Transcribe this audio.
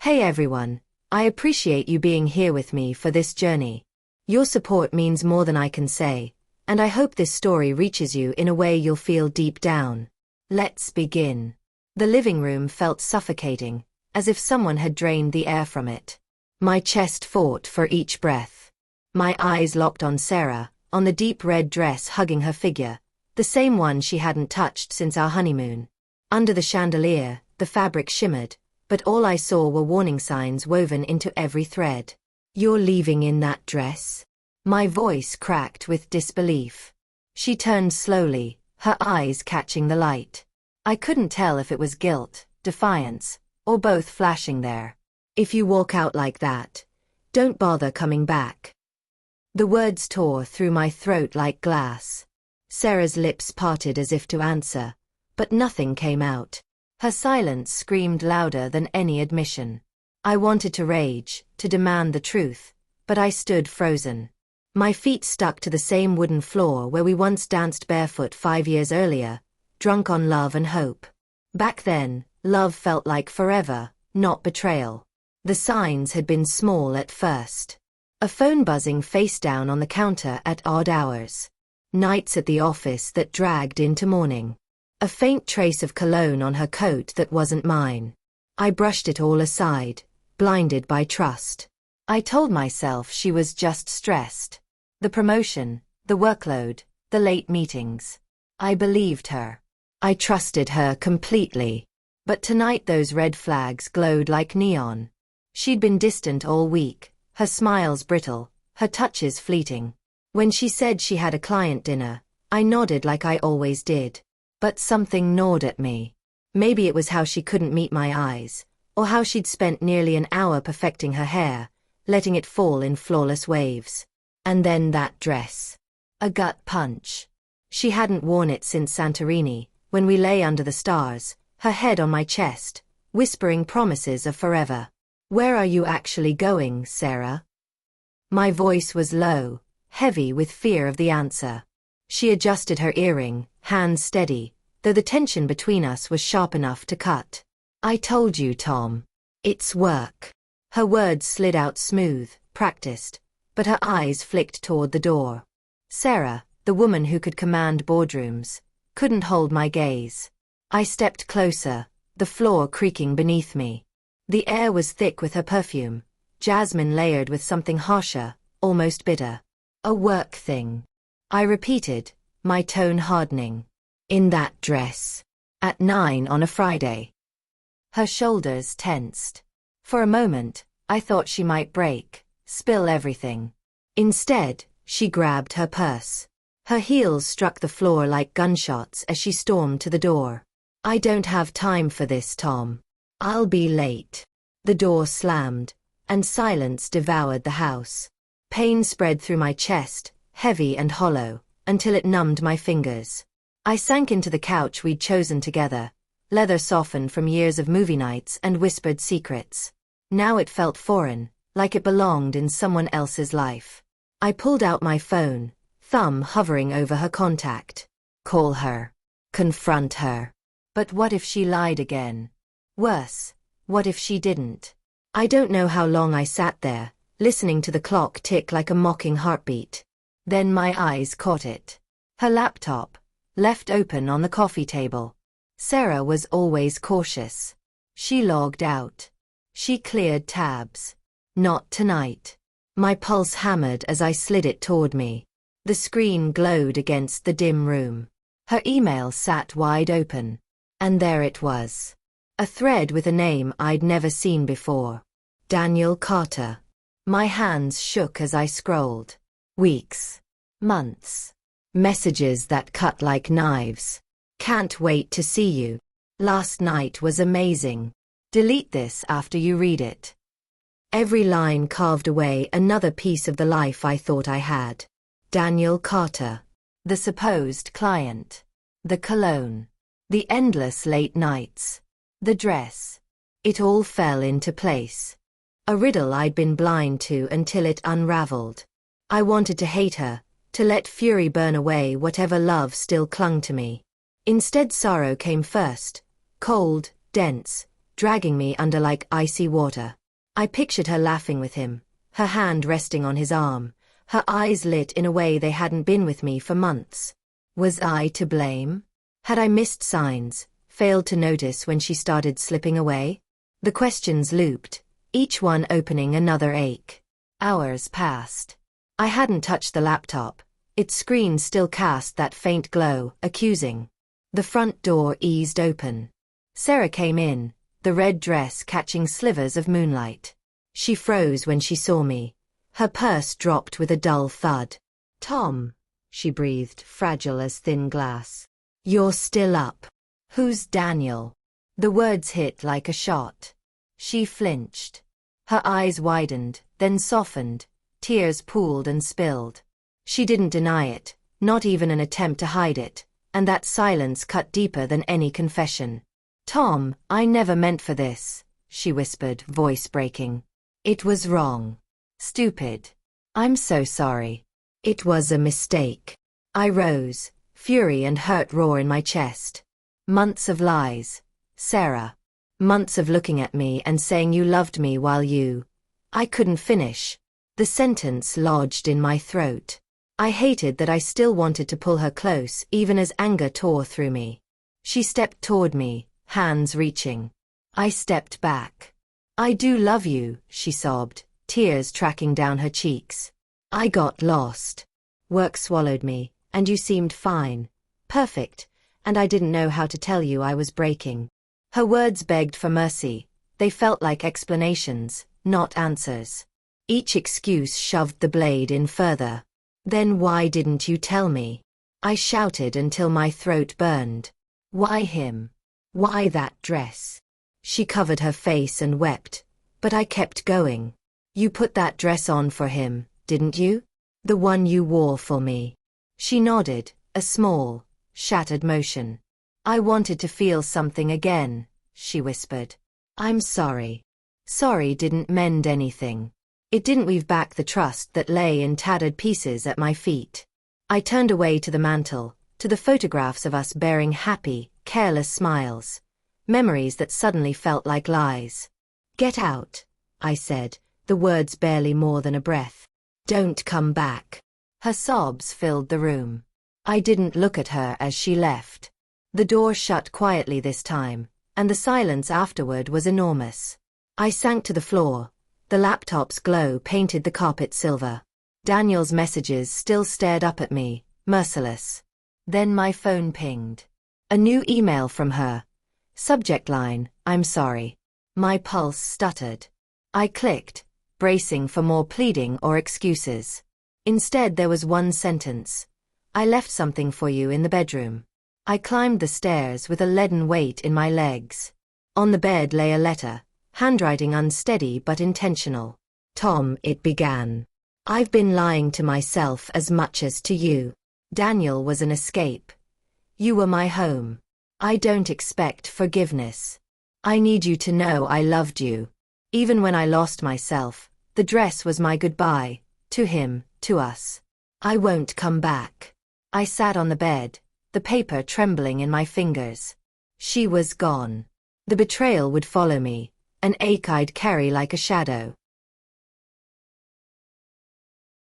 Hey everyone, I appreciate you being here with me for this journey. Your support means more than I can say, and I hope this story reaches you in a way you'll feel deep down. Let's begin. The living room felt suffocating, as if someone had drained the air from it. My chest fought for each breath. My eyes locked on Sarah, on the deep red dress hugging her figure, the same one she hadn't touched since our honeymoon. Under the chandelier, the fabric shimmered, but all I saw were warning signs woven into every thread. "You're leaving in that dress?" My voice cracked with disbelief. She turned slowly, her eyes catching the light. I couldn't tell if it was guilt, defiance, or both flashing there. "If you walk out like that, don't bother coming back." The words tore through my throat like glass. Sarah's lips parted as if to answer, but nothing came out. Her silence screamed louder than any admission. I wanted to rage, to demand the truth, but I stood frozen. My feet stuck to the same wooden floor where we once danced barefoot 5 years earlier, drunk on love and hope. Back then, love felt like forever, not betrayal. The signs had been small at first. A phone buzzing face down on the counter at odd hours. Nights at the office that dragged into morning. A faint trace of cologne on her coat that wasn't mine. I brushed it all aside, blinded by trust. I told myself she was just stressed. The promotion, the workload, the late meetings. I believed her. I trusted her completely. But tonight those red flags glowed like neon. She'd been distant all week, her smiles brittle, her touches fleeting. When she said she had a client dinner, I nodded like I always did. But something gnawed at me. Maybe it was how she couldn't meet my eyes, or how she'd spent nearly an hour perfecting her hair, letting it fall in flawless waves. And then that dress. A gut punch. She hadn't worn it since Santorini, when we lay under the stars, her head on my chest, whispering promises of forever. "Where are you actually going, Sarah?" My voice was low, heavy with fear of the answer. She adjusted her earring, hands steady, though the tension between us was sharp enough to cut. "I told you, Tom. It's work." Her words slid out smooth, practiced, but her eyes flicked toward the door. Sarah, the woman who could command boardrooms, couldn't hold my gaze. I stepped closer, the floor creaking beneath me. The air was thick with her perfume, jasmine layered with something harsher, almost bitter. "A work thing," I repeated, my tone hardening. "In that dress. At 9 on a Friday." Her shoulders tensed. For a moment, I thought she might break, spill everything. Instead, she grabbed her purse. Her heels struck the floor like gunshots as she stormed to the door. "I don't have time for this, Tom. I'll be late." The door slammed, and silence devoured the house. Pain spread through my chest, heavy and hollow, until it numbed my fingers. I sank into the couch we'd chosen together, leather softened from years of movie nights and whispered secrets. Now it felt foreign, like it belonged in someone else's life. I pulled out my phone, thumb hovering over her contact. Call her. Confront her. But what if she lied again? Worse, what if she didn't? I don't know how long I sat there, listening to the clock tick like a mocking heartbeat. Then my eyes caught it. Her laptop, left open on the coffee table. Sarah was always cautious. She logged out. She cleared tabs. Not tonight. My pulse hammered as I slid it toward me. The screen glowed against the dim room. Her email sat wide open. And there it was. A thread with a name I'd never seen before. Daniel Carter. My hands shook as I scrolled. Weeks. Months. Messages that cut like knives. "Can't wait to see you. Last night was amazing. Delete this after you read it." Every line carved away another piece of the life I thought I had. Daniel Carter. The supposed client. The cologne. The endless late nights. The dress. It all fell into place. A riddle I'd been blind to until it unraveled. I wanted to hate her, to let fury burn away whatever love still clung to me. Instead sorrow came first, cold, dense, dragging me under like icy water. I pictured her laughing with him, her hand resting on his arm, her eyes lit in a way they hadn't been with me for months. Was I to blame? Had I missed signs, failed to notice when she started slipping away? The questions looped, each one opening another ache. Hours passed. I hadn't touched the laptop. Its screen still cast that faint glow, accusing. The front door eased open. Sarah came in, the red dress catching slivers of moonlight. She froze when she saw me. Her purse dropped with a dull thud. "Tom," she breathed, fragile as thin glass. "You're still up." "Who's Daniel?" The words hit like a shot. She flinched. Her eyes widened, then softened, tears pooled and spilled. She didn't deny it, not even an attempt to hide it, and that silence cut deeper than any confession. "Tom, I never meant for this," she whispered, voice breaking. "It was wrong. Stupid. I'm so sorry. It was a mistake." I rose, fury and hurt raw in my chest. Months of lies, Sarah. Months of looking at me and saying you loved me while you... I couldn't finish. The sentence lodged in my throat. I hated that I still wanted to pull her close even as anger tore through me. She stepped toward me, hands reaching. I stepped back. "I do love you," she sobbed, tears tracking down her cheeks. "I got lost. Work swallowed me, and you seemed fine. Perfect, and I didn't know how to tell you I was breaking." Her words begged for mercy. They felt like explanations, not answers. Each excuse shoved the blade in further. "Then why didn't you tell me?" I shouted until my throat burned. "Why him? Why that dress?" She covered her face and wept, but I kept going. "You put that dress on for him, didn't you? The one you wore for me." She nodded, a small, shattered motion. "I wanted to feel something again," she whispered. "I'm sorry." Sorry didn't mend anything. It didn't weave back the trust that lay in tattered pieces at my feet. I turned away to the mantel, to the photographs of us bearing happy, careless smiles. Memories that suddenly felt like lies. "Get out," I said, the words barely more than a breath. "Don't come back." Her sobs filled the room. I didn't look at her as she left. The door shut quietly this time, and the silence afterward was enormous. I sank to the floor. The laptop's glow painted the carpet silver. Daniel's messages still stared up at me, merciless. Then my phone pinged. A new email from her. Subject line, "I'm sorry." My pulse stuttered. I clicked, bracing for more pleading or excuses. Instead there was one sentence. "I left something for you in the bedroom." I climbed the stairs with a leaden weight in my legs. On the bed lay a letter, handwriting unsteady but intentional. "Tom," it began. "I've been lying to myself as much as to you. Daniel was an escape. You were my home. I don't expect forgiveness. I need you to know I loved you. Even when I lost myself, the dress was my goodbye, to him, to us. I won't come back." I sat on the bed, the paper trembling in my fingers. She was gone. The betrayal would follow me, an ache I'd carry like a shadow.